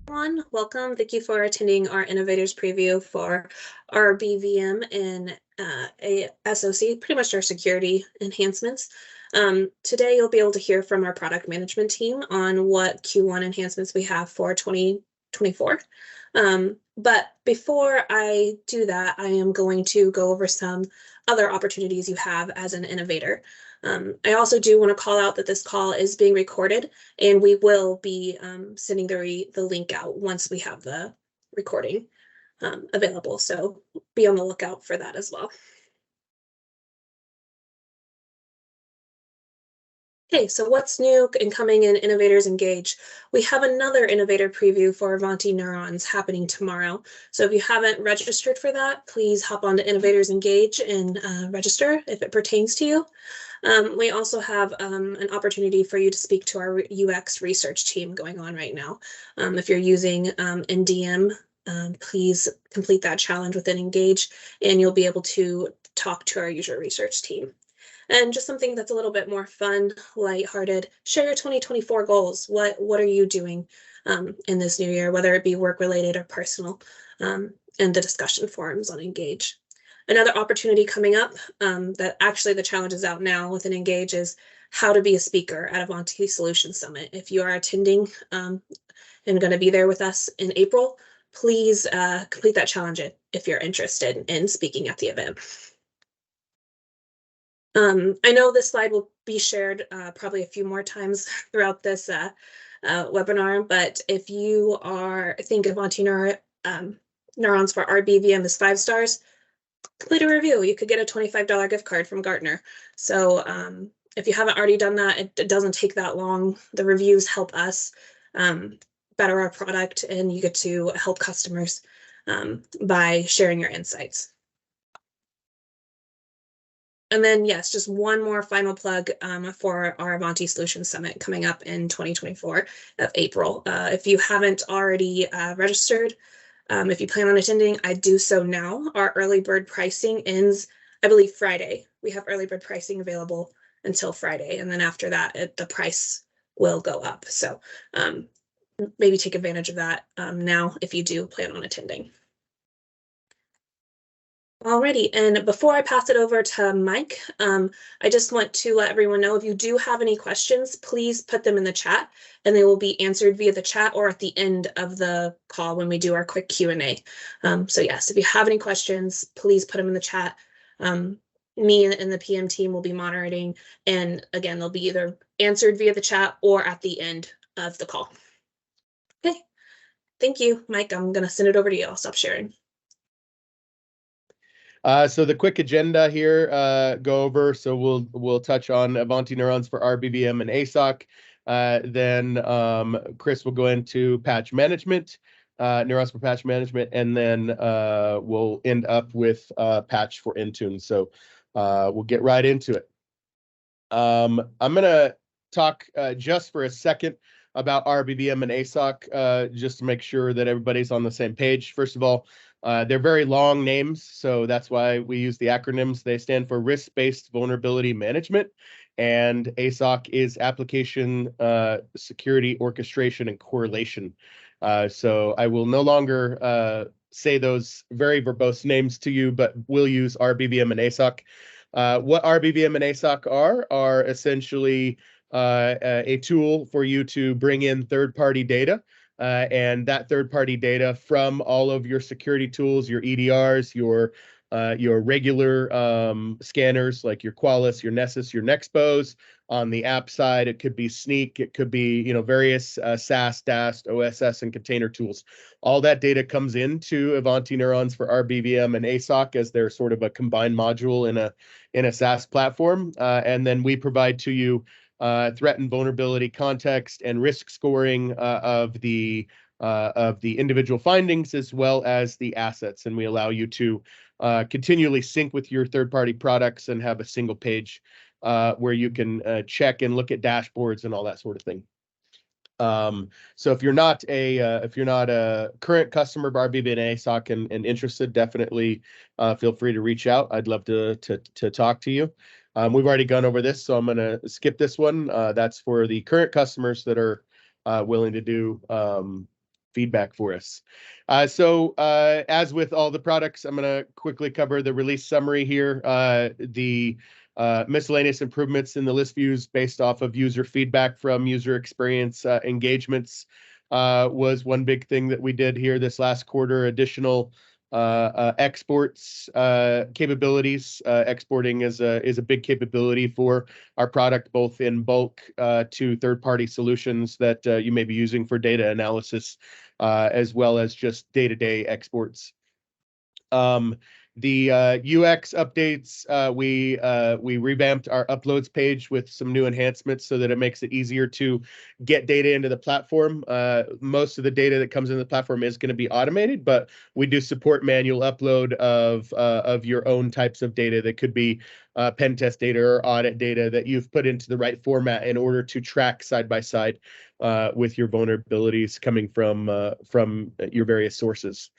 Everyone, welcome. Thank you for attending our Innovators preview for RBVM and ASOC, pretty much our security enhancements. Today, you'll be able to hear from our product management team on what Q1 enhancements we have for 2024. But before I do that, I am going to go over some other opportunities you have as an innovator. I also do want to call out that this call is being recorded, and we will be sending the link out once we have the recording available. So be on the lookout for that as well. Okay, so what's new and coming in Innovators Engage? We have another innovator preview for Ivanti Neurons happening tomorrow. So if you haven't registered for that, please hop on to Innovators Engage and register if it pertains to you. We also have an opportunity for you to speak to our UX research team going on right now. If you're using NDM, please complete that challenge within Engage, and you'll be able to talk to our user research team. And just something that's a little bit more fun, lighthearted, share your 2024 goals. What are you doing in this new year, whether it be work-related or personal, and the discussion forums on Engage. Another opportunity coming up that actually the challenge is out now within Engage is how to be a speaker at Ivanti Solutions Summit. If you are attending and going to be there with us in April, please complete that challenge if you're interested in speaking at the event. I know this slide will be shared probably a few more times throughout this webinar, but if you think Ivanti Neurons for RBVM is 5 stars, complete a review. You could get a $25 gift card from Gartner. So if you haven't already done that, it doesn't take that long. The reviews help us better our product, and you get to help customers by sharing your insights. And then, yes, just one more final plug for our Ivanti Solutions Summit coming up in 2024 of April. If you haven't already registered, if you plan on attending, I do so now. Our early bird pricing ends, I believe, Friday. We have early bird pricing available until Friday. And then after that, the price will go up. So maybe take advantage of that now if you do plan on attending. Alrighty, and before I pass it over to Mike, I just want to let everyone know if you do have any questions, please put them in the chat, and they will be answered via the chat or at the end of the call when we do our quick Q&A. So yes, if you have any questions, please put them in the chat. Me and the PM team will be moderating, and again, they'll be either answered via the chat or at the end of the call. Okay, thank you, Mike. I'm going to send it over to you. I'll stop sharing. So the quick agenda here, go over. So we'll touch on Ivanti Neurons for RBVM and ASOC. Then Chris will go into patch management, Neurons for patch management, and then we'll end up with patch for Intune. So we'll get right into it. I'm gonna talk just for a second about RBVM and ASOC, just to make sure that everybody's on the same page. First of all, they're very long names, so that's why we use the acronyms. They stand for Risk-Based Vulnerability Management, and ASOC is Application Security Orchestration and Correlation. So I will no longer say those very verbose names to you, but we'll use RBVM and ASOC. What RBVM and ASOC are essentially a tool for you to bring in third-party data. And that third-party data from all of your security tools, your EDRs, your regular scanners like your Qualys, your Nessus, your Nexpos. On the app side, it could be Sneak, it could be various SaaS, DAST, OSS, and container tools. All that data comes into Ivanti Neurons for RBVM and ASOC as they're sort of a combined module in a SaaS platform, and then we provide to you threat and vulnerability context and risk scoring of the individual findings as well as the assets, and we allow you to continually sync with your third-party products and have a single page where you can check and look at dashboards and all that sort of thing. So if you're not a current customer of RBVM and ASOC and interested, definitely feel free to reach out. I'd love to talk to you. We've already gone over this, so I'm going to skip this one. That's for the current customers that are willing to do feedback for us. As with all the products, I'm going to quickly cover the release summary here. The miscellaneous improvements in the list views based off of user feedback from user experience engagements was one big thing that we did here this last quarter. Additional exports capabilities. Exporting is a big capability for our product, both in bulk to third-party solutions that you may be using for data analysis, as well as just day-to-day exports. The UX updates, we revamped our uploads page with some new enhancements so that it makes it easier to get data into the platform. Most of the data that comes into the platform is going to be automated, but we do support manual upload of your own types of data that could be pen test data or audit data that you've put into the right format in order to track side by side with your vulnerabilities coming from your various sources.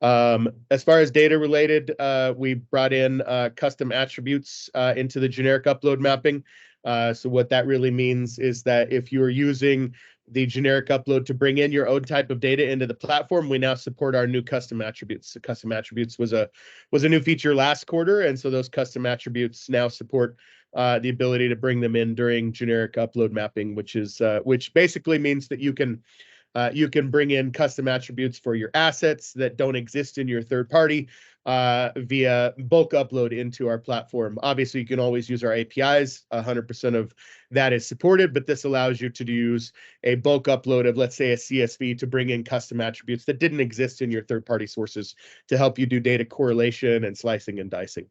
As far as data related, we brought in custom attributes into the generic upload mapping. So what that really means is that if you're using the generic upload to bring in your own type of data into the platform, we now support our new custom attributes. The custom attributes was a new feature last quarter, and so those custom attributes now support the ability to bring them in during generic upload mapping, which basically means that you can bring in custom attributes for your assets that don't exist in your third party via bulk upload into our platform. Obviously, you can always use our APIs. 100% of that is supported, but this allows you to use a bulk upload of, let's say, a CSV to bring in custom attributes that didn't exist in your third party sources to help you do data correlation and slicing and dicing.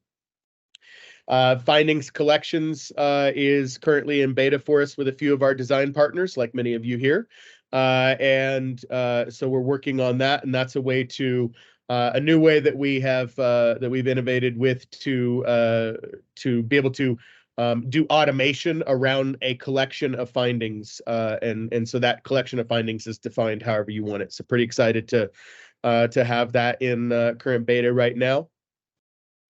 Findings collections is currently in beta for us with a few of our design partners, like many of you here. So we're working on that, and that's a way to a new way that we have that we've innovated with to be able to do automation around a collection of findings, and so that collection of findings is defined however you want it. So pretty excited to have that in current beta right now.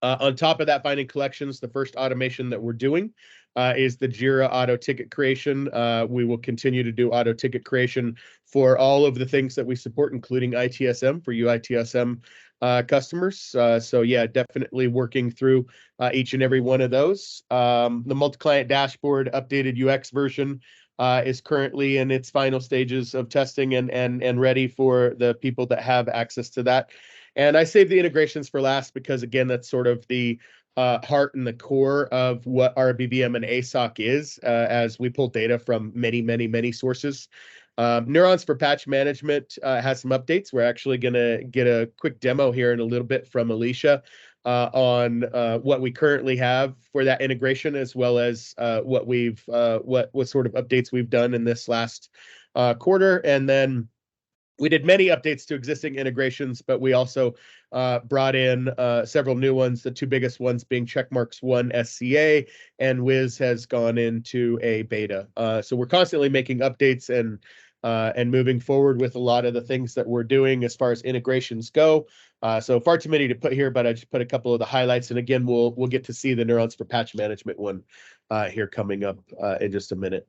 On top of that, finding collections, the first automation that we're doing is the Jira auto ticket creation. We will continue to do auto ticket creation for all of the things that we support, including ITSM for UITSM customers. So yeah, definitely working through each and every one of those. The multi-client dashboard updated UX version is currently in its final stages of testing and ready for the people that have access to that. And I saved the integrations for last because, again, that's sort of the heart and the core of what RBVM and ASOC is, as we pull data from many, many, many sources. Neurons for patch management has some updates. We're actually going to get a quick demo here in a little bit from Alicia on what we currently have for that integration, as well as what sort of updates we've done in this last quarter. And then we did many updates to existing integrations, but we also brought in several new ones, the two biggest ones being Checkmarks 1 SCA, and Wiz has gone into a beta. So we're constantly making updates and moving forward with a lot of the things that we're doing as far as integrations go. So far too many to put here, but I just put a couple of the highlights. And again, we'll get to see the Neurons for patch management one here coming up in just a minute.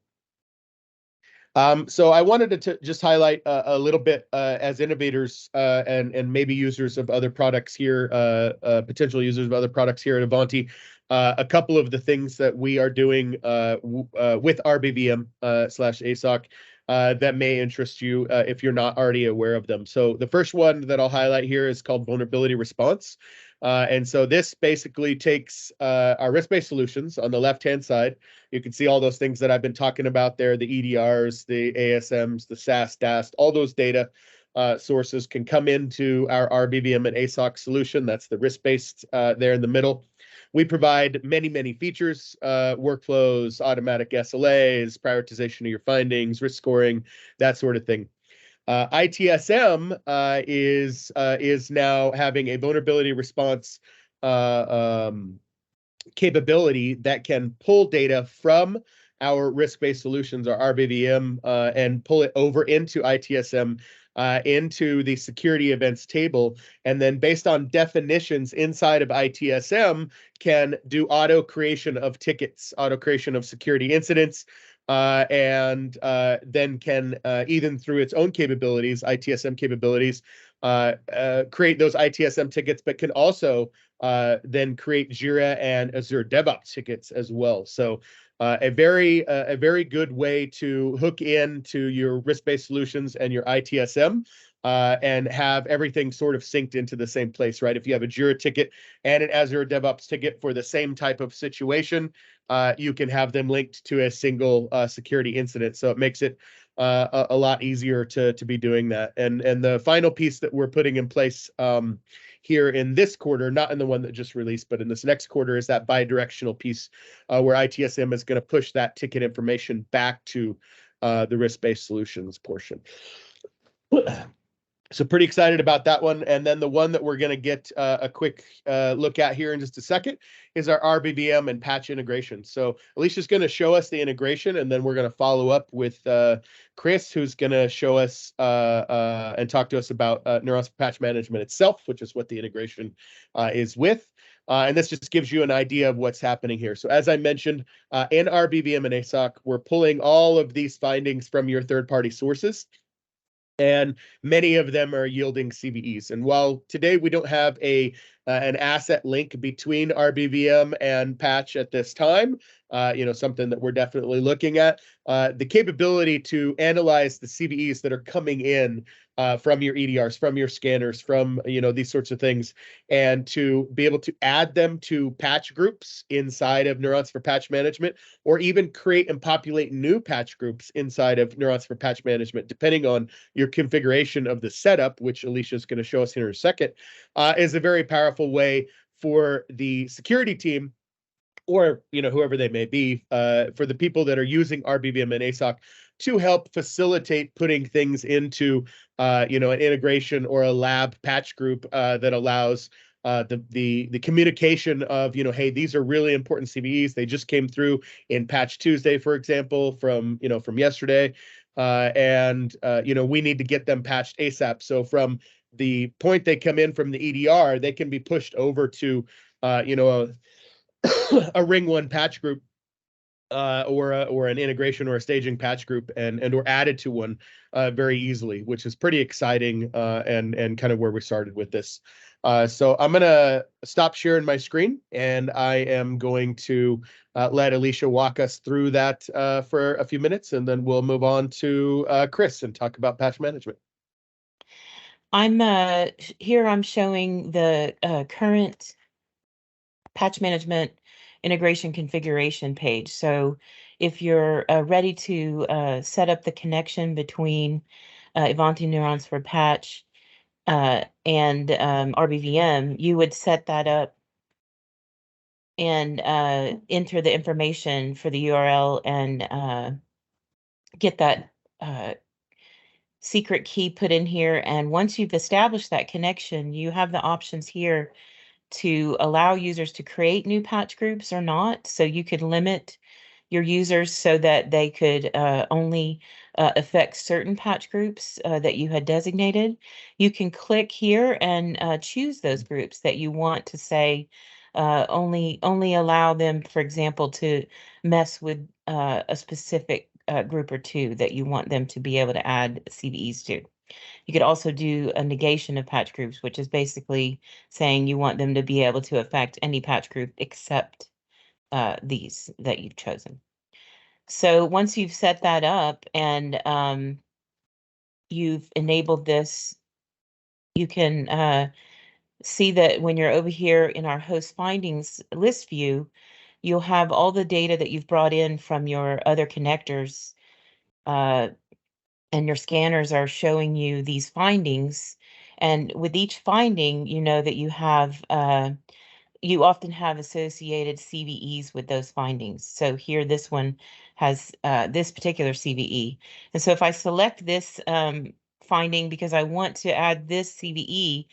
So I wanted to just highlight a little bit as innovators and maybe users of other products here, potential users of other products here at Ivanti, a couple of the things that we are doing with RBVM / ASOC that may interest you if you're not already aware of them. So the first one that I'll highlight here is called vulnerability response. And so this basically takes our risk-based solutions on the left-hand side. You can see all those things that I've been talking about there, the EDRs, the ASMs, the SaaS, DAST, all those data sources can come into our RBVM and ASOC solution. That's the risk-based there in the middle. We provide many, many features, workflows, automatic SLAs, prioritization of your findings, risk scoring, that sort of thing. ITSM is now having a vulnerability response capability that can pull data from our risk-based solutions, or RBVM, and pull it over into ITSM, into the security events table, and then based on definitions inside of ITSM, can do auto creation of tickets, auto creation of security incidents, and then can, even through its own capabilities, ITSM capabilities, create those ITSM tickets, but can also then create Jira and Azure DevOps tickets as well. So a very good way to hook into your risk-based solutions and your ITSM, and have everything sort of synced into the same place, right? If you have a Jira ticket and an Azure DevOps ticket for the same type of situation, you can have them linked to a single security incident. So it makes it a lot easier to be doing that. And the final piece that we're putting in place here in this quarter, not in the one that just released, but in this next quarter, is that bi-directional piece where ITSM is going to push that ticket information back to the risk-based solutions portion. So pretty excited about that one. And then the one that we're going to get a quick look at here in just a second is our RBVM and patch integration. So Alicia's going to show us the integration, and then we're going to follow up with Chris, who's going to show us and talk to us about Neurons for Patch Management itself, which is what the integration is with. And this just gives you an idea of what's happening here. So as I mentioned, in RBVM and ASOC, we're pulling all of these findings from your third-party sources, and many of them are yielding CVEs. And while today we don't have an asset link between RBVM and patch at this time, something that we're definitely looking at, the capability to analyze the CVEs that are coming in from your EDRs, from your scanners, from these sorts of things, and to be able to add them to patch groups inside of Neurons for Patch Management, or even create and populate new patch groups inside of Neurons for Patch Management, depending on your configuration of the setup, which Alicia is going to show us here in a second, is a very powerful way for the security team, or whoever they may be, for the people that are using RBVM and ASOC, to help facilitate putting things into an integration or a lab patch group that allows the communication of, hey, these are really important CVEs. They just came through in Patch Tuesday, for example, from yesterday, and we need to get them patched ASAP. So from the point they come in from the EDR, they can be pushed over to a Ring 1 patch group, or an integration or a staging patch group, and or added to one very easily, which is pretty exciting, and kind of where we started with this. So I'm going to stop sharing my screen, and I am going to let Alicia walk us through that for a few minutes, and then we'll move on to Chris and talk about patch management. I'm showing the current patch management integration configuration page. So if you're ready to set up the connection between Ivanti Neurons for Patch and RBVM, you would set that up and enter the information for the URL and get that secret key put in here. And once you've established that connection, you have the options here to allow users to create new patch groups or not. So you could limit your users so that they could only affect certain patch groups that you had designated. You can click here and choose those groups that you want to say only allow them, for example, to mess with a specific group or two that you want them to be able to add CVEs to. You could also do a negation of patch groups, which is basically saying you want them to be able to affect any patch group except these that you've chosen. So once you've set that up and you've enabled this, you can see that when you're over here in our host findings list view, you'll have all the data that you've brought in from your other connectors, and your scanners are showing you these findings. And with each finding, you know that you often have associated CVEs with those findings. So here, this one has this particular CVE. And so if I select this finding because I want to add this CVE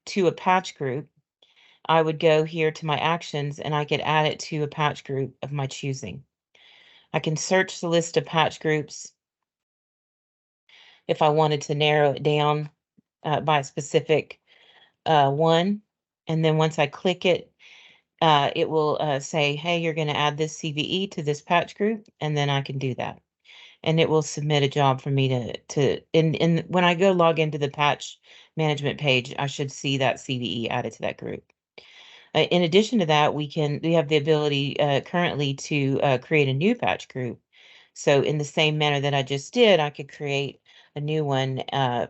to a patch group, I would go here to my actions and I could add it to a patch group of my choosing. I can search the list of patch groups if I wanted to narrow it down by a specific one. And then once I click it, it will say, hey, you're going to add this CVE to this patch group, and then I can do that. and it will submit a job for me and when I go log into the patch management page, I should see that CVE added to that group. In addition to that, we have the ability currently to create a new patch group. So in the same manner that I just did, I could create a new one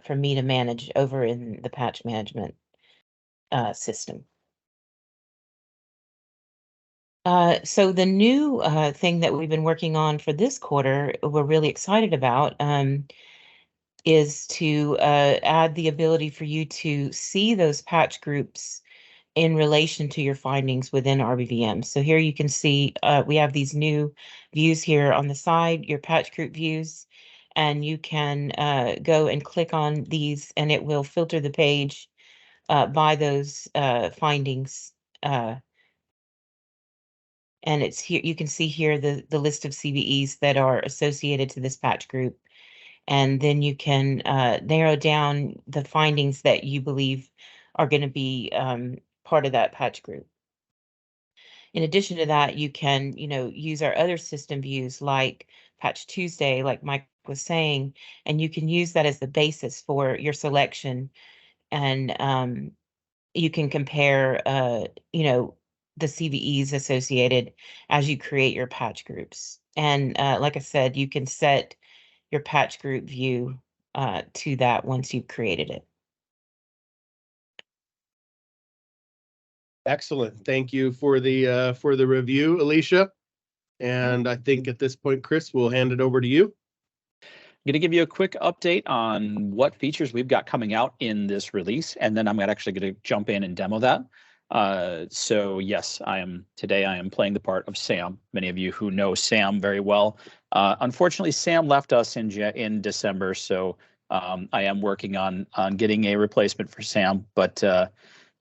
for me to manage over in the patch management system. So the new thing that we've been working on for this quarter, we're really excited about, is to add the ability for you to see those patch groups in relation to your findings within RBVM. So here you can see we have these new views here on the side, your patch group views, and you can go and click on these and it will filter the page by those findings. And it's here, you can see here the list of CVEs that are associated to this patch group. And then you can narrow down the findings that you believe are going to be part of that patch group. In addition to that, you can, use our other system views like Patch Tuesday, like Mike was saying, and you can use that as the basis for your selection. And you can compare, the CVEs associated as you create your patch groups. And like I said, you can set your patch group view to that once you've created it. Excellent. Thank you for the review, Alicia. And I think at this point, Chris, we'll hand it over to you. I'm going to give you a quick update on what features we've got coming out in this release, and then I'm actually going to jump in and demo that. So yes, today I am playing the part of Sam. Many of you who know Sam very well. Unfortunately, Sam left us in December, so I am working on getting a replacement for Sam. But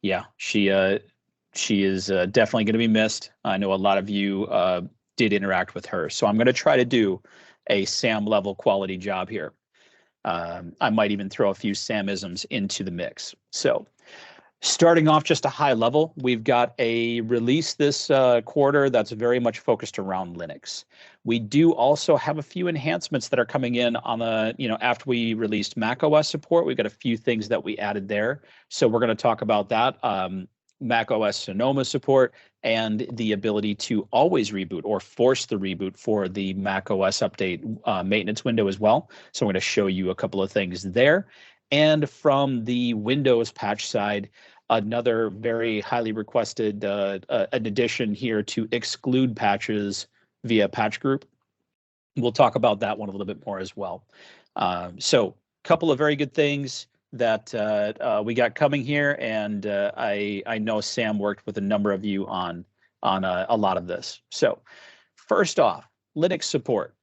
yeah, she is definitely going to be missed. I know a lot of you did interact with her, so I'm going to try to do a Sam level quality job here. I might even throw a few Samisms into the mix. So starting off just a high level, we've got a release this quarter that's very much focused around Linux. We do also have a few enhancements that are coming in on after we released macOS support. We've got a few things that we added there. So we're going to talk about that. macOS Sonoma support and the ability to always reboot or force the reboot for the macOS update maintenance window as well. So I'm going to show you a couple of things there. And from the Windows patch side, another very highly requested an addition here to exclude patches via patch group. We'll talk about that one a little bit more as well. So a couple of very good things that we got coming here, and I know Sam worked with a number of you on a lot of this. So first off, Linux support.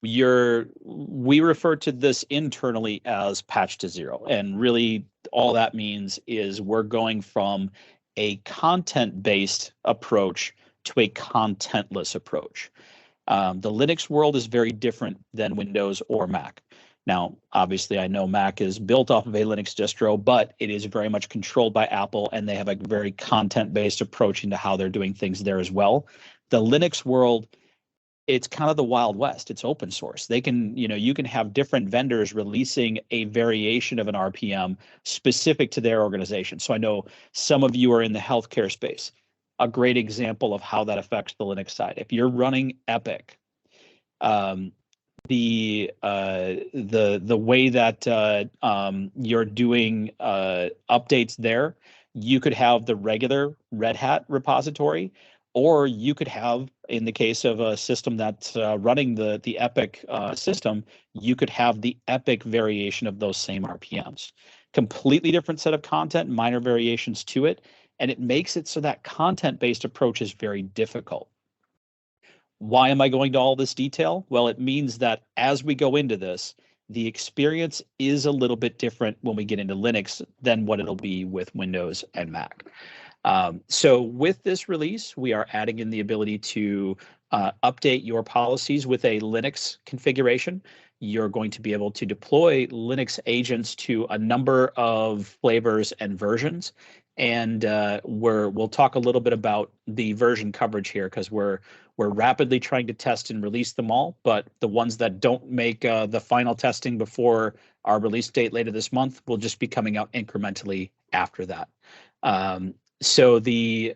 We refer to this internally as patch to zero, and really all that means is we're going from a content-based approach to a contentless approach. The Linux world is very different than Windows or Mac. Now, obviously, I know Mac is built off of a Linux distro, but it is very much controlled by Apple, and they have a very content-based approach into how they're doing things there as well. The Linux world, it's kind of the Wild West. It's open source. They can, you can have different vendors releasing a variation of an RPM specific to their organization. So I know some of you are in the healthcare space. A great example of how that affects the Linux side. If you're running Epic, the way that you're doing updates there, you could have the regular Red Hat repository, or you could have, in the case of a system that's running the Epic system, you could have the Epic variation of those same RPMs. Completely different set of content, minor variations to it, and it makes it so that content-based approach is very difficult. Why am I going to all this detail? Well, it means that as we go into this, the experience is a little bit different when we get into Linux than what it'll be with Windows and Mac. So with this release, we are adding in the ability to update your policies with a Linux configuration. You're going to be able to deploy Linux agents to a number of flavors and versions. And we'll talk a little bit about the version coverage here, because we're We're rapidly trying to test and release them all, but the ones that don't make the final testing before our release date later this month will just be coming out incrementally after that. So the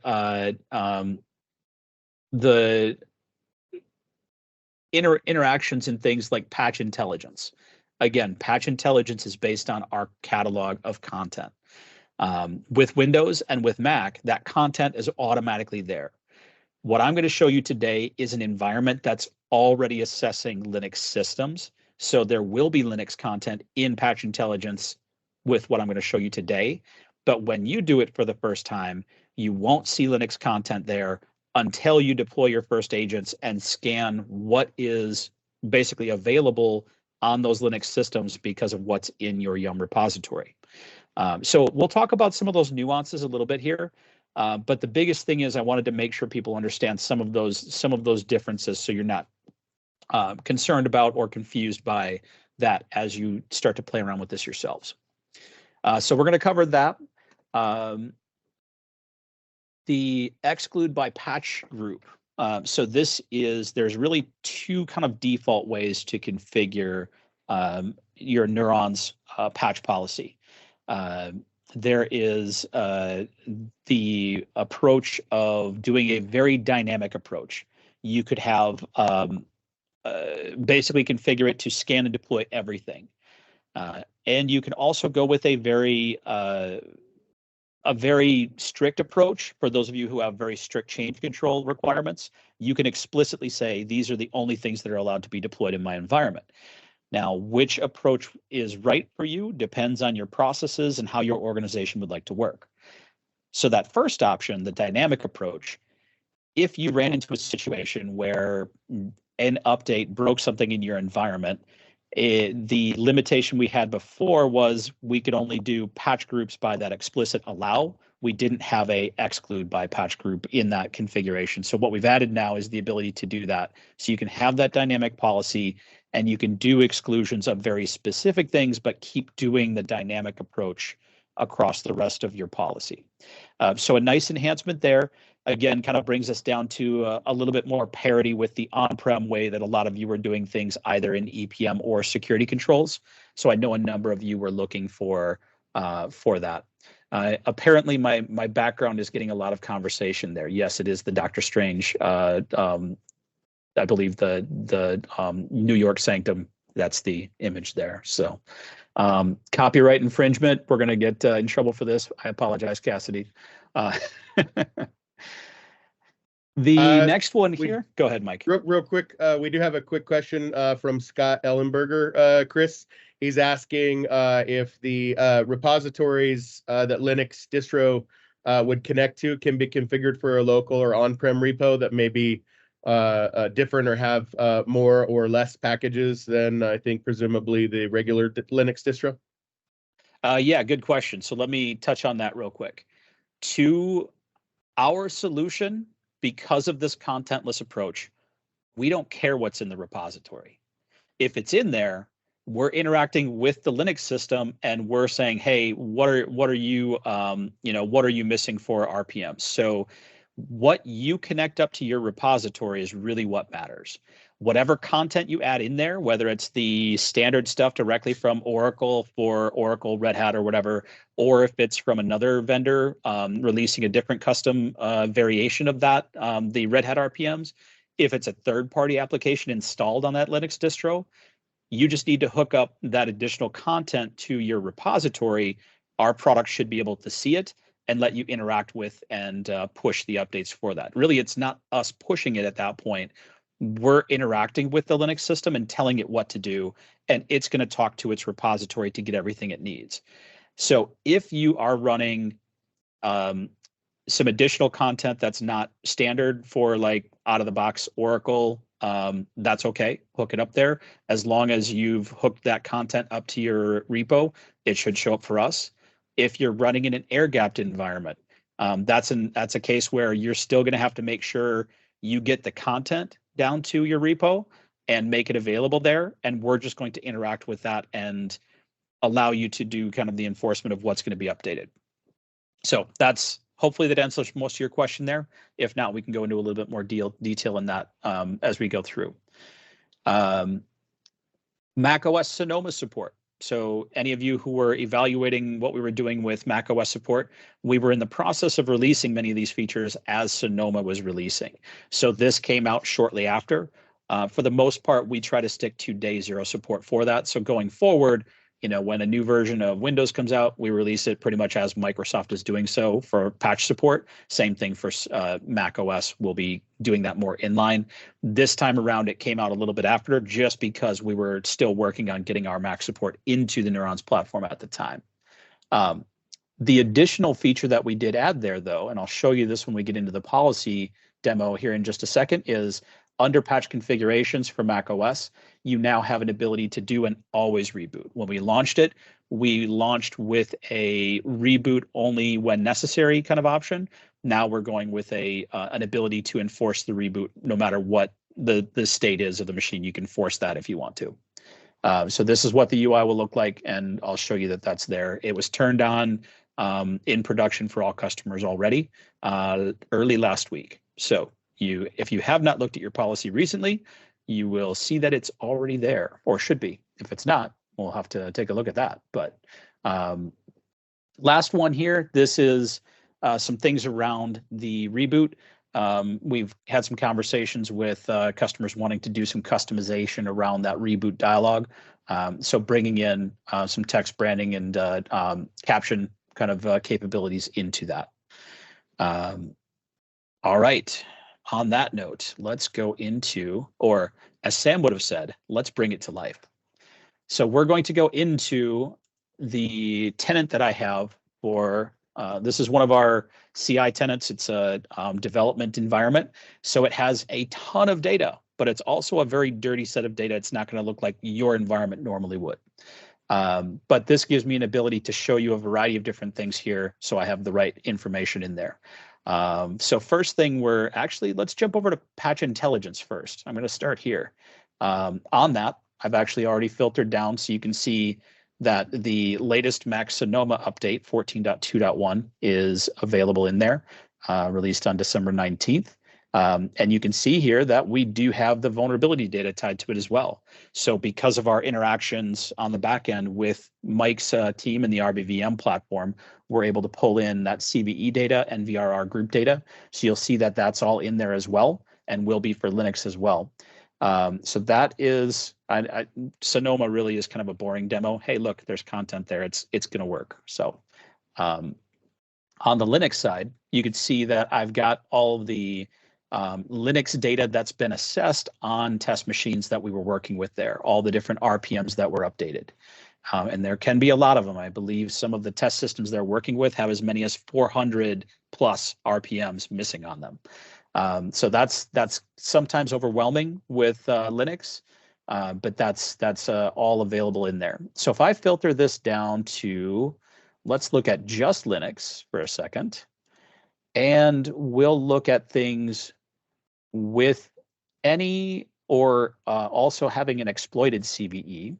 interactions and things like patch intelligence. Again, patch intelligence is based on our catalog of content. With Windows and with Mac, that content is automatically there. What I'm going to show you today is an environment that's already assessing Linux systems. So there will be Linux content in patch intelligence with what I'm going to show you today. But when you do it for the first time, you won't see Linux content there until you deploy your first agents and scan what is basically available on those Linux systems because of what's in your Yum repository. So we'll talk about some of those nuances a little bit here. But the biggest thing is I wanted to make sure people understand some of those differences, so you're not concerned about or confused by that as you start to play around with this yourselves. So we're going to cover that. The exclude by patch group. So there's really two kind of default ways to configure your Neurons patch policy. There is the approach of doing a very dynamic approach. You could have basically configure it to scan and deploy everything. And you can also go with a very strict approach. For those of you who have very strict change control requirements, you can explicitly say, these are the only things that are allowed to be deployed in my environment. Now, which approach is right for you depends on your processes and how your organization would like to work. So that first option, the dynamic approach, if you ran into a situation where an update broke something in your environment, the limitation we had before was we could only do patch groups by that explicit allow. We didn't have a exclude by patch group in that configuration. So what we've added now is the ability to do that. So you can have that dynamic policy and you can do exclusions of very specific things, but keep doing the dynamic approach across the rest of your policy. So a nice enhancement there. Again, kind of brings us down to a little bit more parity with the on-prem way that a lot of you are doing things either in EPM or security controls. So I know a number of you were looking for that. Apparently, my background is getting a lot of conversation there. Yes, it is the Dr. Strange. I believe the New York Sanctum. That's the image there. So copyright infringement. We're going to get in trouble for this. I apologize, Cassidy. The next one here. Go ahead, Mike. Real quick, we do have a quick question from Scott Ellenberger. Chris, he's asking if the repositories that Linux distro would connect to can be configured for a local or on-prem repo that may be different or have more or less packages than I think presumably the regular Linux distro. Yeah, good question. So let me touch on that real quick. To our solution, because of this contentless approach, we don't care what's in the repository. If it's in there, we're interacting with the Linux system and we're saying, hey, what are you what are you missing for RPMs? So what you connect up to your repository is really what matters. Whatever content you add in there, whether it's the standard stuff directly from Oracle for Oracle, Red Hat, or whatever, or if it's from another vendor releasing a different custom variation of that, the Red Hat RPMs, if it's a third-party application installed on that Linux distro, you just need to hook up that additional content to your repository. Our product should be able to see it and let you interact with and push the updates for that. Really, it's not us pushing it at that point. We're interacting with the Linux system and telling it what to do, and it's going to talk to its repository to get everything it needs. So if you are running some additional content that's not standard for like out-of-the-box Oracle, that's okay. Hook it up there. As long as you've hooked that content up to your repo, it should show up for us. If you're running in an air-gapped environment, that's a case where you're still going to have to make sure you get the content down to your repo and make it available there. And we're just going to interact with that and allow you to do kind of the enforcement of what's going to be updated. So that's hopefully that answers most of your question there. If not, we can go into a little bit more detail in that as we go through. macOS Sonoma support. So any of you who were evaluating what we were doing with macOS support, we were in the process of releasing many of these features as Sonoma was releasing. So this came out shortly after. For the most part, we try to stick to day zero support for that. So going forward, you know, when a new version of Windows comes out, we release it pretty much as Microsoft is doing so for patch support. Same thing for Mac OS. We'll be doing that more inline. This time around, it came out a little bit after, just because we were still working on getting our Mac support into the Neurons platform at the time. The additional feature that we did add there, though, and I'll show you this when we get into the policy demo here in just a second, is under patch configurations for Mac OS, you now have an ability to do an always reboot. When we launched it, we launched with a reboot only when necessary kind of option. Now we're going with an ability to enforce the reboot no matter what the state is of the machine. You can force that if you want to. So this is what the UI will look like, and I'll show you that that's there. It was turned on in production for all customers already early last week. So if you have not looked at your policy recently, you will see that it's already there, or should be. If it's not, we'll have to take a look at that. But last one here, this is some things around the reboot. We've had some conversations with customers wanting to do some customization around that reboot dialog. So bringing in some text branding and caption kind of capabilities into that. All right. On that note, let's go into, or as Sam would have said, let's bring it to life. So we're going to go into the tenant that I have for, this is one of our CI tenants. It's a development environment. So it has a ton of data, but it's also a very dirty set of data. It's not going to look like your environment normally would. But this gives me an ability to show you a variety of different things here, so I have the right information in there. So first thing, let's jump over to patch intelligence first. I'm going to start here. On that, I've actually already filtered down so you can see that the latest Mac Sonoma update 14.2.1 is available in there, released on December 19th. And you can see here that we do have the vulnerability data tied to it as well. So because of our interactions on the back end with Mike's team and the RBVM platform, we're able to pull in that CVE data and VRR group data. So you'll see that that's all in there as well, and will be for Linux as well. So that is, Sonoma really is kind of a boring demo. Hey, look, there's content there. It's going to work. So on the Linux side, you can see that I've got all of the Linux data that's been assessed on test machines that we were working with there, all the different RPMs that were updated. And there can be a lot of them. I believe some of the test systems they're working with have as many as 400 plus RPMs missing on them. So that's sometimes overwhelming with Linux, but that's all available in there. So if I filter this down to, let's look at just Linux for a second, and we'll look at things with any or also having an exploited CVE.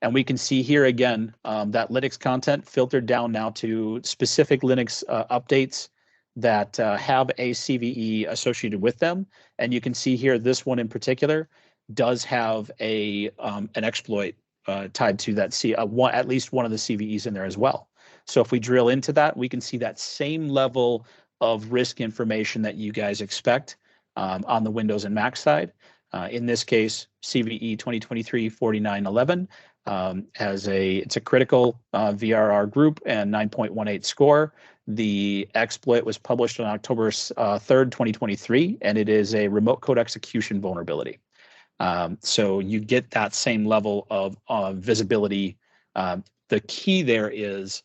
And we can see here again that Linux content filtered down now to specific Linux updates that have a CVE associated with them. And you can see here, this one in particular does have an exploit tied to that, at least one of the CVEs in there as well. So if we drill into that, we can see that same level of risk information that you guys expect on the Windows and Mac side. In this case, CVE 2023-4911 it's a critical VRR group and 9.18 score. The exploit was published on October 3rd, 2023, and it is a remote code execution vulnerability. So you get that same level of visibility. The key there is,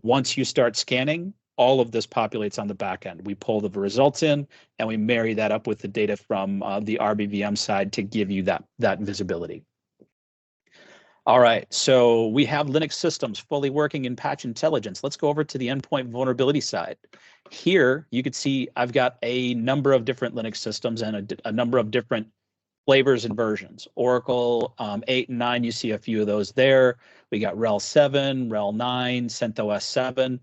once you start scanning, all of this populates on the back end. We pull the results in and we marry that up with the data from the RBVM side to give you that visibility. All right, so we have Linux systems fully working in patch intelligence. Let's go over to the endpoint vulnerability side. Here, you can see I've got a number of different Linux systems and a number of different flavors and versions. Oracle 8 and 9, you see a few of those there. We got RHEL 7, RHEL 9, CentOS 7.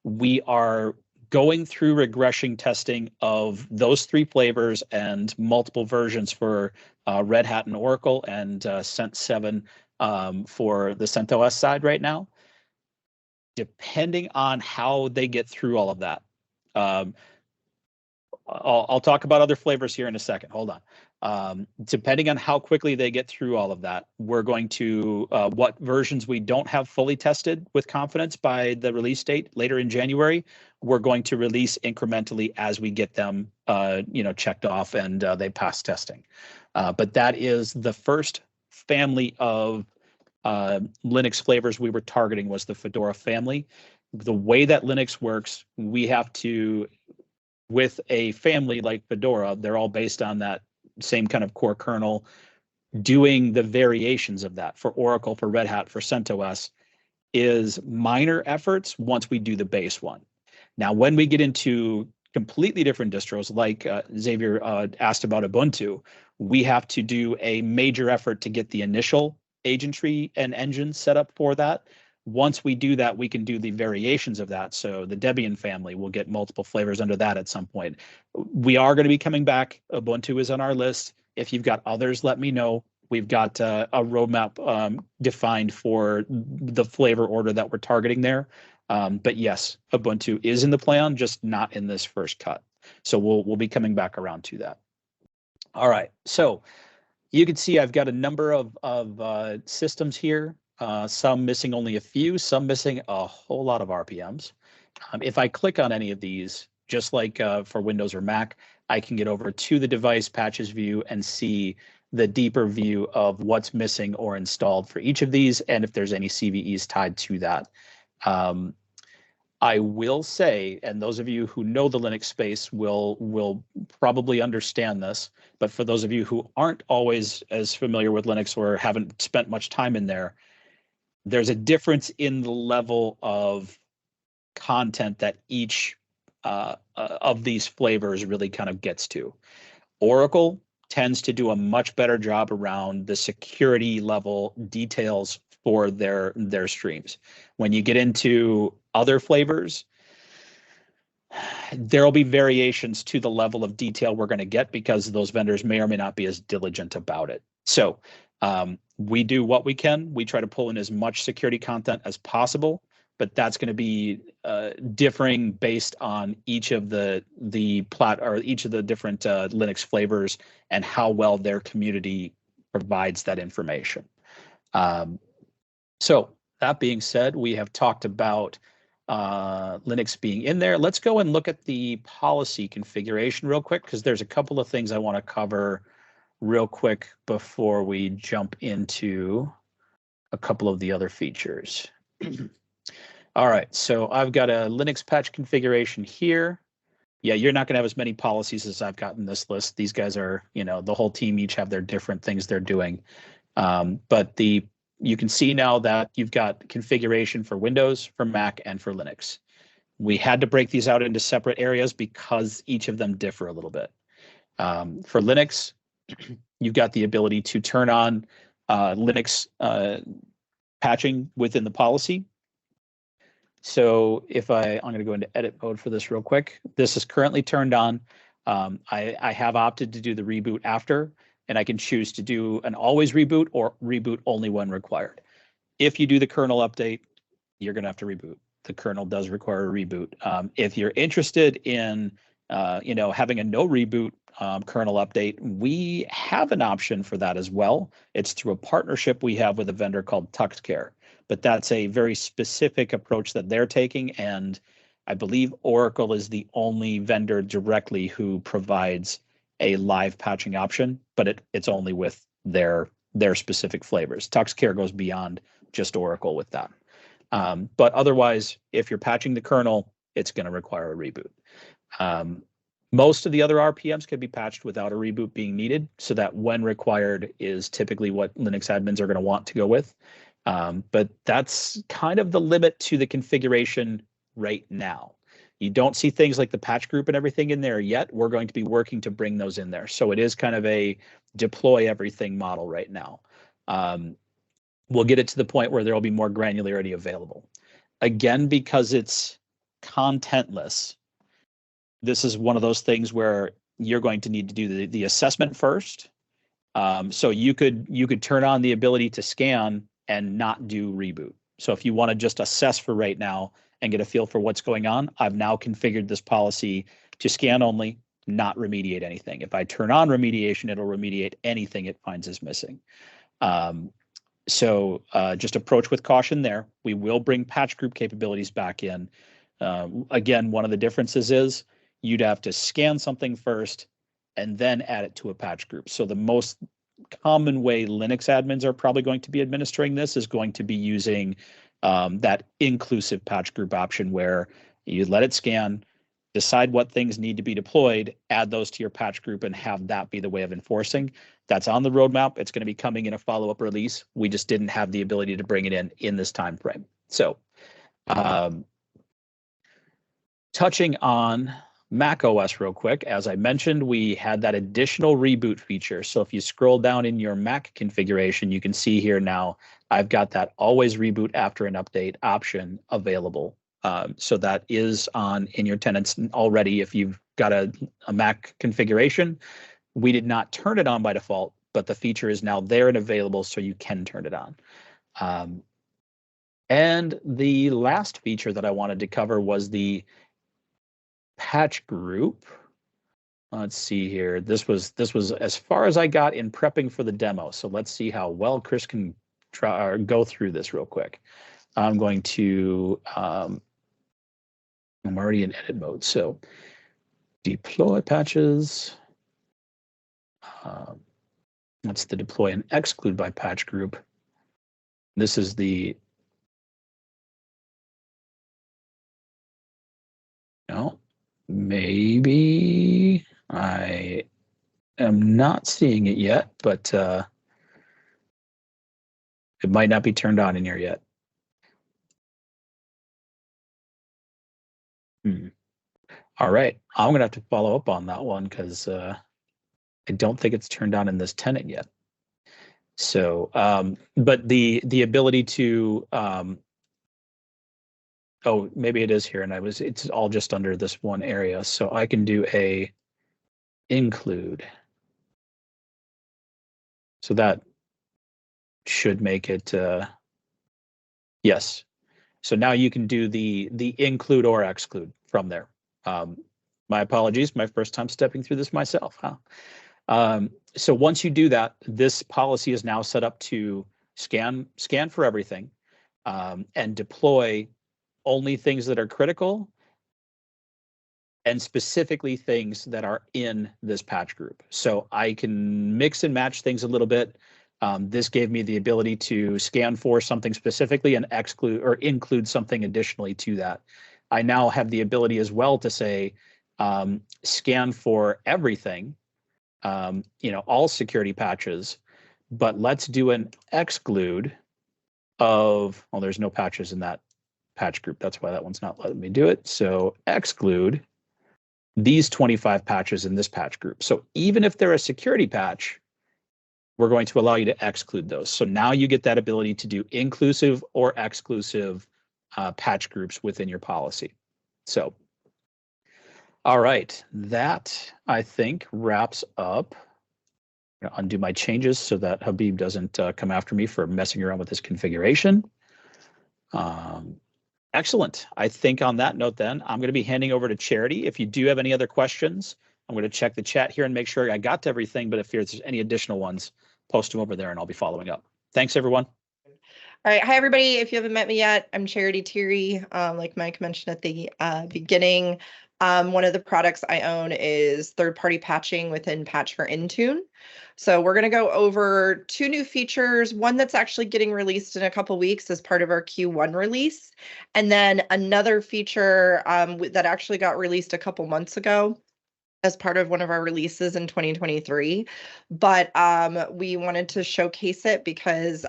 We are going through regression testing of those 3 flavors and multiple versions for Red Hat and Oracle, and Cent 7 for the CentOS side right now. Depending on how they get through all of that, I'll talk about other flavors here in a second. Hold on. Depending on how quickly they get through all of that, we're going to what versions we don't have fully tested with confidence by the release date later in January, we're going to release incrementally as we get them checked off and they pass testing. But that is the first family of Linux flavors we were targeting, was the Fedora family. The way that Linux works, we have to, with a family like Fedora, they're all based on that same kind of core kernel, doing the variations of that for Oracle, for Red Hat, for CentOS is minor efforts once we do the base one. Now, when we get into completely different distros, like Xavier asked about Ubuntu, we have to do a major effort to get the initial agentry and engine set up for that. Once we do that, we can do the variations of that. So the Debian family will get multiple flavors under that at some point. We are going to be coming back. Ubuntu is on our list. If you've got others, let me know. We've got a roadmap defined for the flavor order that we're targeting there. But yes, Ubuntu is in the plan, just not in this first cut. So we'll be coming back around to that. All right. So you can see I've got a number of systems here. Some missing only a few, some missing a whole lot of RPMs. If I click on any of these, just like for Windows or Mac, I can get over to the device patches view and see the deeper view of what's missing or installed for each of these, and if there's any CVEs tied to that. I will say, and those of you who know the Linux space will probably understand this, but for those of you who aren't always as familiar with Linux or haven't spent much time in there, there's a difference in the level of content that each of these flavors really kind of gets to. Oracle tends to do a much better job around the security level details for their streams. When you get into other flavors, there'll be variations to the level of detail we're going to get because those vendors may or may not be as diligent about it. So we do what we can. We try to pull in as much security content as possible, but that's going to be differing based on each of the each of the different Linux flavors and how well their community provides that information. So that being said, we have talked about Linux being in there. Let's go and look at the policy configuration real quick, because there's a couple of things I want to cover real quick before we jump into a couple of the other features. All right, so I've got a Linux patch configuration here. Yeah, you're not going to have as many policies as I've got in this list. These guys are, the whole team each have their different things they're doing. But you can see now that you've got configuration for Windows, for Mac, and for Linux. We had to break these out into separate areas because each of them differ a little bit. For Linux, you've got the ability to turn on Linux patching within the policy. So if I'm going to go into edit mode for this real quick. This is currently turned on. I have opted to do the reboot after, and I can choose to do an always reboot or reboot only when required. If you do the kernel update, you're going to have to reboot. The kernel does require a reboot. If you're interested in having a no reboot kernel update, we have an option for that as well. It's through a partnership we have with a vendor called TuxCare, but that's a very specific approach that they're taking, and I believe Oracle is the only vendor directly who provides a live patching option, but it's only with their specific flavors. TuxCare goes beyond just Oracle with that. But otherwise, if you're patching the kernel, it's going to require a reboot. Most of the other RPMs can be patched without a reboot being needed, so that when required is typically what Linux admins are going to want to go with. But that's kind of the limit to the configuration right now. You don't see things like the patch group and everything in there yet. We're going to be working to bring those in there. So it is kind of a deploy everything model right now. We'll get it to the point where there will be more granularity available. Again, because it's contentless, this is one of those things where you're going to need to do the assessment first. So you could turn on the ability to scan and not do reboot. So if you want to just assess for right now and get a feel for what's going on, I've now configured this policy to scan only, not remediate anything. If I turn on remediation, it'll remediate anything it finds is missing. So just approach with caution there. We will bring patch group capabilities back in. Again, one of the differences is you'd have to scan something first and then add it to a patch group. So the most common way Linux admins are probably going to be administering this is going to be using that inclusive patch group option where you let it scan, decide what things need to be deployed, add those to your patch group, and have that be the way of enforcing. That's on the roadmap. It's going to be coming in a follow-up release. We just didn't have the ability to bring it in this time frame. So touching on Mac OS real quick, as I mentioned, we had that additional reboot feature. So if you scroll down in your Mac configuration, you can see here now I've got that always reboot after an update option available. So that is on in your tenants already. If you've got a Mac configuration, we did not turn it on by default, but the feature is now there and available, so you can turn it on. And the last feature that I wanted to cover was the patch group. Let's see here. This was as far as I got in prepping for the demo. So let's see how well Chris can try or go through this real quick. I'm going to I'm already in edit mode. So deploy patches. That's the deploy and exclude by patch group. This is the maybe I am not seeing it yet, but it might not be turned on in here yet. All right, I'm gonna have to follow up on that one because I don't think it's turned on in this tenant yet. So, but the ability to oh, maybe it is here, and it's all just under this one area. So I can do a include. So that should make it yes. So now you can do the include or exclude from there. My apologies, my first time stepping through this myself, huh? So once you do that, this policy is now set up to scan for everything and deploy only things that are critical and specifically things that are in this patch group. So I can mix and match things a little bit. This gave me the ability to scan for something specifically and exclude or include something additionally to that. I now have the ability as well to say, scan for everything, all security patches, but let's do an exclude of, well, there's no patches in that patch group. That's why that one's not letting me do it. So exclude these 25 patches in this patch group. So even if they're a security patch, we're going to allow you to exclude those. So now you get that ability to do inclusive or exclusive patch groups within your policy. So, all right, that I think wraps up. I'm gonna undo my changes so that Habib doesn't come after me for messing around with this configuration. Excellent. I think on that note then, I'm going to be handing over to Charity. If you do have any other questions, I'm going to check the chat here and make sure I got to everything, but if there's any additional ones, post them over there and I'll be following up. Thanks, everyone. All right. Hi, everybody. If you haven't met me yet, I'm Charity Thierry. Like Mike mentioned at the beginning, one of the products I own is third-party patching within Patch for Intune. So we're going to go over two new features, one that's actually getting released in a couple weeks as part of our Q1 release, and then another feature that actually got released a couple months ago as part of one of our releases in 2023. But we wanted to showcase it because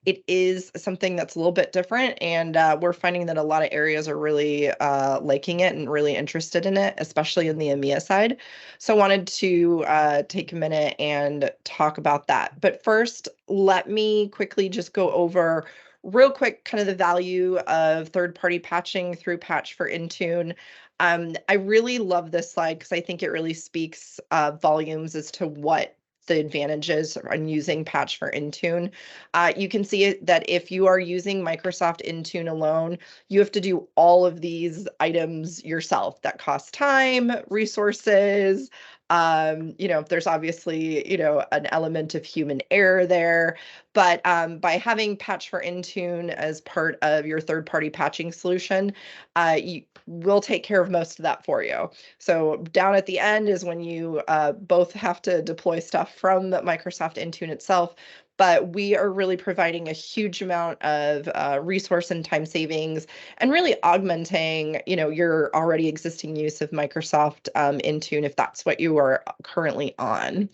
it is something that's a little bit different, and we're finding that a lot of areas are really liking it and really interested in it, especially in the EMEA side. So I wanted to take a minute and talk about that. But first, let me quickly just go over real quick, kind of the value of third-party patching through Patch for Intune. I really love this slide because I think it really speaks volumes as to what the advantages on using Patch for Intune. You can see that if you are using Microsoft Intune alone, you have to do all of these items yourself. That costs time, resources. There's obviously, an element of human error there. But by having Patch for Intune as part of your third-party patching solution, you will take care of most of that for you. So down at the end is when you both have to deploy stuff from Microsoft Intune itself, but we are really providing a huge amount of resource and time savings, and really augmenting, your already existing use of Microsoft Intune if that's what you are currently on.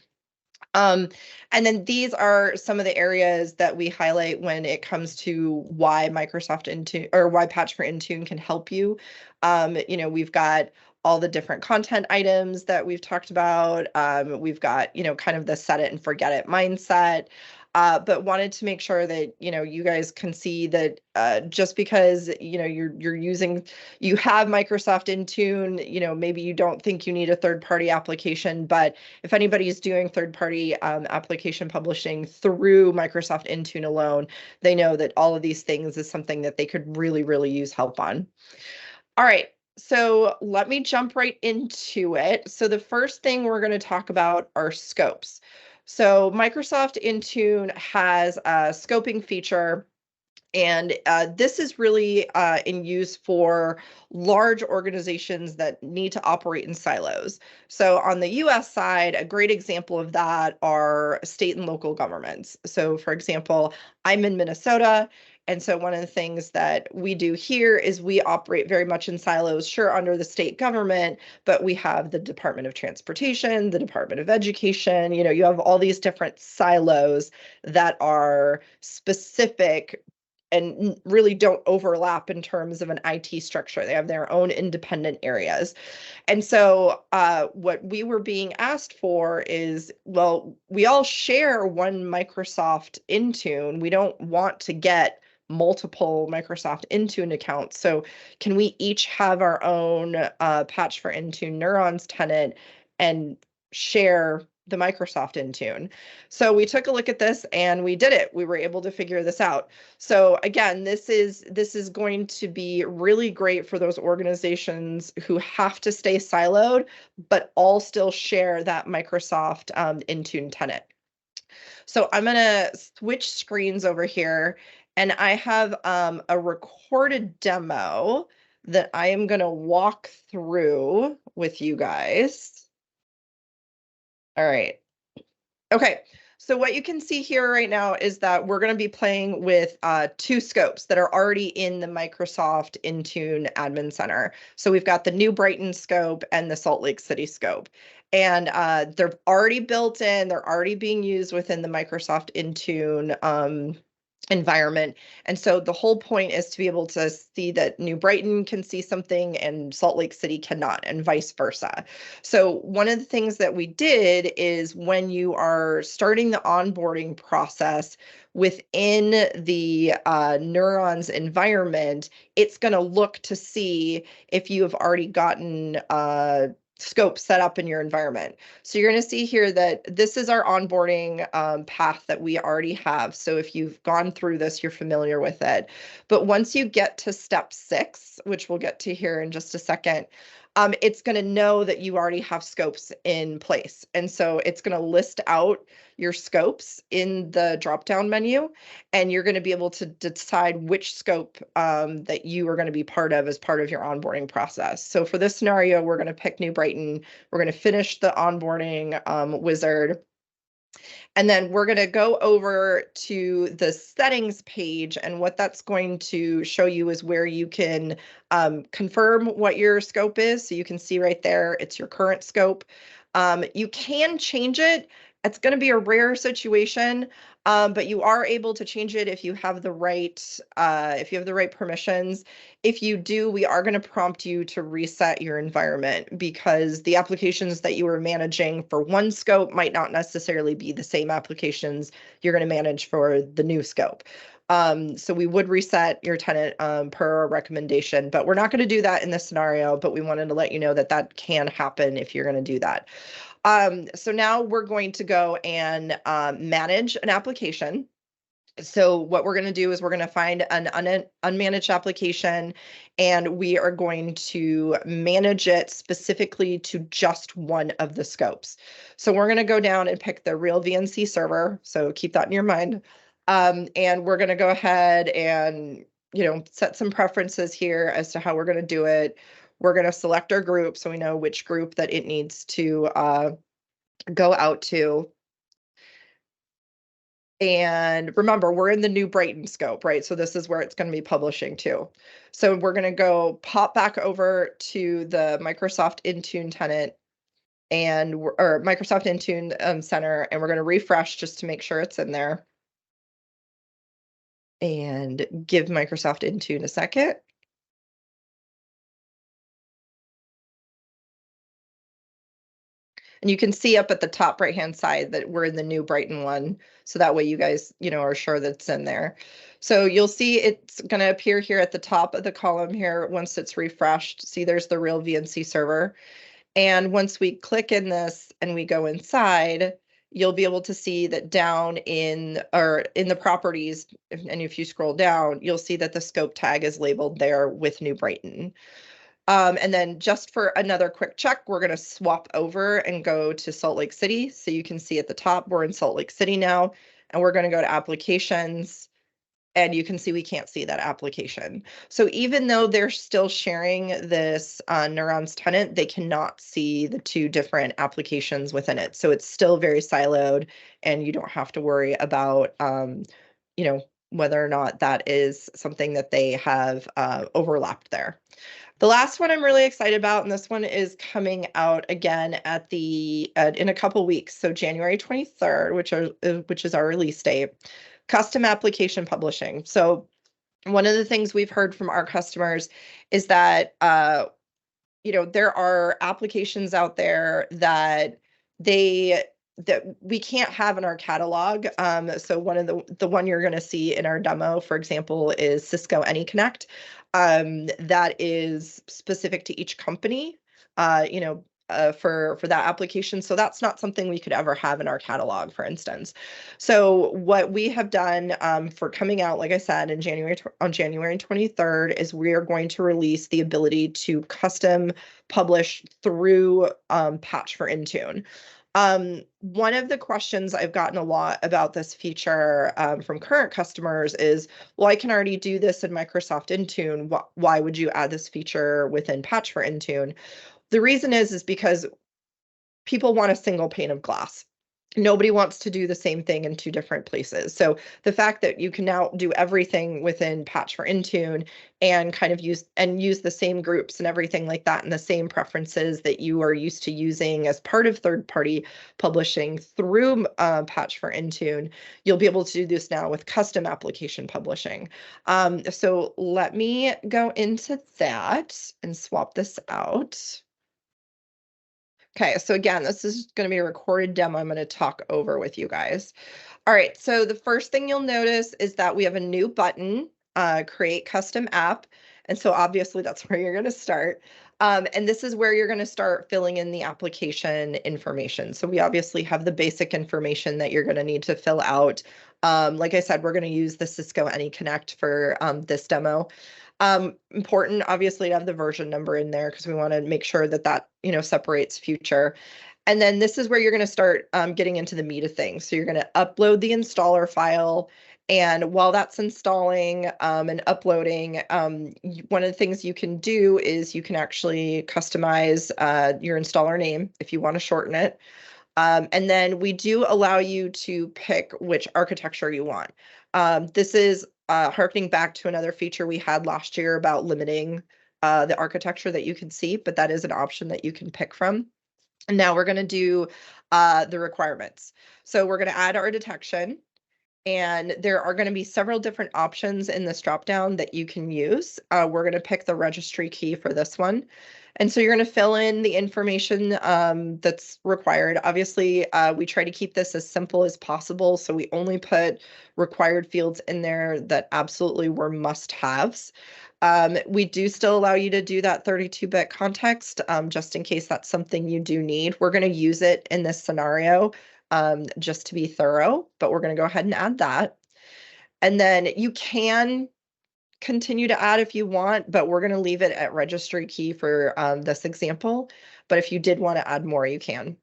And then these are some of the areas that we highlight when it comes to why Microsoft Intune, or why Patch for Intune can help you. We've got all the different content items that we've talked about. We've got, kind of the set it and forget it mindset. But wanted to make sure that, you guys can see that just because, you have Microsoft Intune, maybe you don't think you need a third-party application, but if anybody's doing third-party application publishing through Microsoft Intune alone, they know that all of these things is something that they could really, really use help on. All right. So let me jump right into it. So the first thing we're going to talk about are scopes. So Microsoft Intune has a scoping feature, and this is really in use for large organizations that need to operate in silos. So on the US side, a great example of that are state and local governments. So for example, I'm in Minnesota. And so one of the things that we do here is we operate very much in silos, sure, under the state government, but we have the Department of Transportation, the Department of Education, you have all these different silos that are specific and really don't overlap in terms of an IT structure. They have their own independent areas. And so what we were being asked for is, well, we all share one Microsoft Intune. We don't want to get multiple Microsoft Intune accounts. So can we each have our own Patch for Intune Neurons tenant and share the Microsoft Intune? So we took a look at this and we did it. We were able to figure this out. So again, this is going to be really great for those organizations who have to stay siloed, but all still share that Microsoft Intune tenant. So I'm going to switch screens over here, and I have a recorded demo that I am going to walk through with you guys. All right. Okay. So what you can see here right now is that we're going to be playing with two scopes that are already in the Microsoft Intune Admin Center. So we've got the New Brighton scope and the Salt Lake City scope. And they're already built in, they're already being used within the Microsoft Intune environment. And so the whole point is to be able to see that New Brighton can see something and Salt Lake City cannot, and vice versa. So one of the things that we did is when you are starting the onboarding process within the Neurons environment, it's going to look to see if you have already gotten scope set up in your environment. So you're going to see here that this is our onboarding path that we already have. So if you've gone through this, you're familiar with it. But once you get to step 6, which we'll get to here in just a second, it's going to know that you already have scopes in place. And so it's going to list out your scopes in the drop-down menu, and you're going to be able to decide which scope that you are going to be part of as part of your onboarding process. So for this scenario, we're going to pick New Brighton. We're going to finish the onboarding wizard. And then we're going to go over to the settings page, and what that's going to show you is where you can confirm what your scope is. So you can see right there, it's your current scope. You can change it. It's going to be a rare situation, but you are able to change it if you have the right permissions. If you do, we are going to prompt you to reset your environment, because the applications that you were managing for one scope might not necessarily be the same applications you're going to manage for the new scope. So we would reset your tenant per our recommendation, but we're not going to do that in this scenario, but we wanted to let you know that that can happen if you're going to do that. So now we're going to go and manage an application. So what we're going to do is we're going to find an unmanaged application, and we are going to manage it specifically to just one of the scopes. So we're going to go down and pick the real VNC server. So keep that in your mind. And we're going to go ahead and, set some preferences here as to how we're going to do it. We're going to select our group so we know which group that it needs to go out to. And remember, we're in the New Brighton scope, right? So this is where it's going to be publishing to. So we're going to go pop back over to the Microsoft Intune tenant or Microsoft Intune center, and we're going to refresh just to make sure it's in there. And give Microsoft Intune a second. And you can see up at the top right-hand side that we're in the New Brighton one. So that way you guys, are sure that it's in there. So you'll see it's going to appear here at the top of the column here once it's refreshed. See, there's the real VNC server. And once we click in this and we go inside, you'll be able to see that down in the properties, and if you scroll down, you'll see that the scope tag is labeled there with New Brighton. And then just for another quick check, we're going to swap over and go to Salt Lake City. So you can see at the top, we're in Salt Lake City now, and we're going to go to applications, and you can see we can't see that application. So even though they're still sharing this Neurons tenant, they cannot see the two different applications within it. So it's still very siloed, and you don't have to worry about, whether or not that is something that they have overlapped there. The last one I'm really excited about, and this one is coming out again in a couple weeks, so January 23rd, which is our release date, custom application publishing. So one of the things we've heard from our customers is that there are applications out there that we can't have in our catalog. So one of the one you're going to see in our demo, for example, is Cisco AnyConnect. That is specific to each company, for that application. So that's not something we could ever have in our catalog, for instance. So what we have done for coming out, like I said, on January 23rd, is we are going to release the ability to custom publish through Patch for Intune. One of the questions I've gotten a lot about this feature from current customers is, well, I can already do this in Microsoft Intune. Why would you add this feature within Patch for Intune? The reason is because people want a single pane of glass. Nobody wants to do the same thing in two different places. So the fact that you can now do everything within Patch for Intune and kind of use the same groups and everything like that, and the same preferences that you are used to using as part of third-party publishing through Patch for Intune, you'll be able to do this now with custom application publishing. So let me go into that and swap this out. Okay, so again, this is going to be a recorded demo I'm going to talk over with you guys. All right, so the first thing you'll notice is that we have a new button, Create Custom App. And so obviously that's where you're going to start. And this is where you're going to start filling in the application information. So we obviously have the basic information that you're going to need to fill out. Like I said, we're going to use the Cisco AnyConnect for this demo. Important, obviously, to have the version number in there because we want to make sure that separates future. And then this is where you're going to start getting into the meat of things. So you're going to upload the installer file. And while that's installing and uploading, one of the things you can do is you can actually customize your installer name if you want to shorten it. And then we do allow you to pick which architecture you want. This is harkening back to another feature we had last year about limiting the architecture that you can see, but that is an option that you can pick from. And now we're going to do the requirements. So we're going to add our detection. And there are going to be several different options in this dropdown that you can use. We're going to pick the registry key for this one. And so you're going to fill in the information that's required. Obviously, we try to keep this as simple as possible. So we only put required fields in there that absolutely were must-haves. We do still allow you to do that 32-bit context, just in case that's something you do need. We're going to use it in this scenario just to be thorough, but we're going to go ahead and add that. And then you can continue to add if you want, but we're going to leave it at registry key for this example. But if you did want to add more, you can.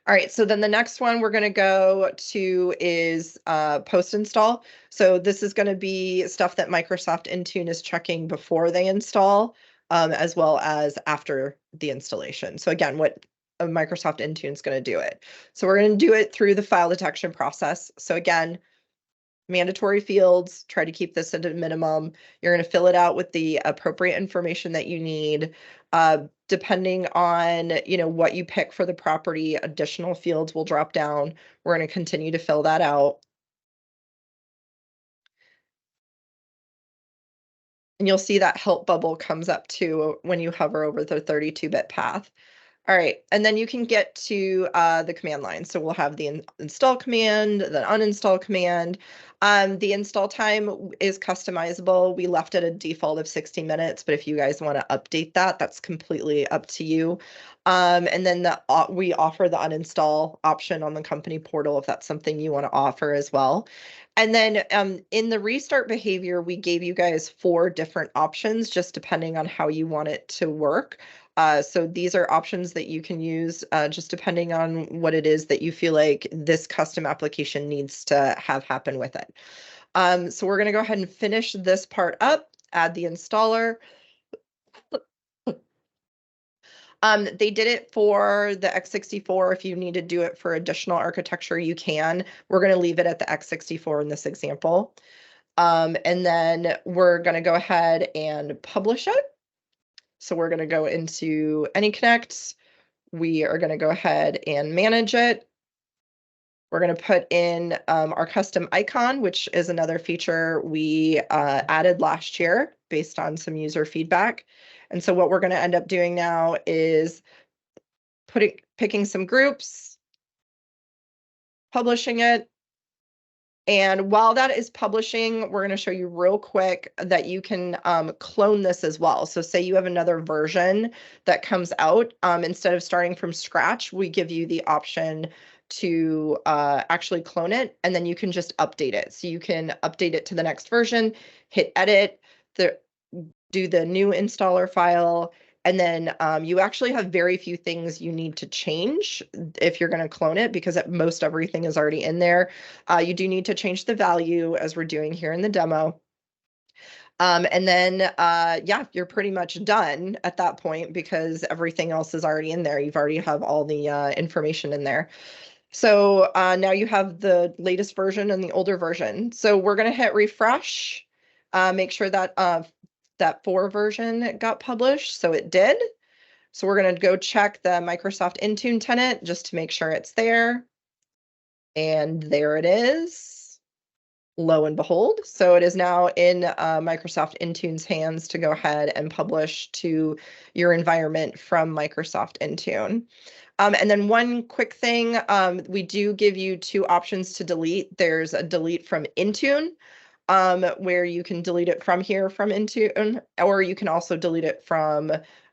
All right, so then the next one we're going to go to is post install. So this is going to be stuff that Microsoft Intune is checking before they install, as well as after the installation. So again, what Microsoft Intune is going to do it. So we're going to do it through the file detection process. So again, mandatory fields, try to keep this at a minimum. You're going to fill it out with the appropriate information that you need. Depending on, what you pick for the property, additional fields will drop down. We're going to continue to fill that out. And you'll see that help bubble comes up too when you hover over the 32-bit path. All right, and then you can get to the command line. So we'll have the install command, the uninstall command. The install time is customizable. We left it a default of 60 minutes, but if you guys want to update that, that's completely up to you. And then we offer the uninstall option on the company portal if that's something you want to offer as well. And then in the restart behavior, we gave you guys 4 different options, just depending on how you want it to work. So these are options that you can use just depending on what it is that you feel like this custom application needs to have happen with it. So we're going to go ahead and finish this part up, add the installer. They did it for the x64. If you need to do it for additional architecture, you can. We're going to leave it at the x64 in this example. And then we're going to go ahead and publish it. So we're going to go into AnyConnect. We are going to go ahead and manage it. We're going to put in our custom icon, which is another feature we added last year based on some user feedback. And so what we're going to end up doing now is picking some groups, publishing it. And while that is publishing, we're going to show you real quick that you can clone this as well. So say you have another version that comes out, instead of starting from scratch, we give you the option to actually clone it, and then you can just update it. So you can update it to the next version, hit edit, do the new installer file, and then you actually have very few things you need to change if you're going to clone it, because most everything is already in there. You do need to change the value, as we're doing here in the demo. And then, yeah, you're pretty much done at that point because everything else is already in there. You've already have all the information in there. So now you have the latest version and the older version. So we're going to hit refresh, make sure that that 4 version got published. So it did. So we're going to go check the Microsoft Intune tenant just to make sure it's there. And there it is. Lo and behold. So it is now in Microsoft Intune's hands to go ahead and publish to your environment from Microsoft Intune. And then one quick thing, we do give you 2 options to delete. There's a delete from Intune, where you can delete it from here from Intune, or you can also delete it from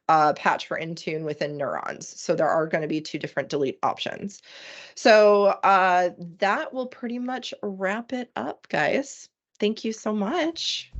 patch for Intune within Neurons. So there are going to be 2 different delete options. So that will pretty much wrap it up, guys. Thank you so much.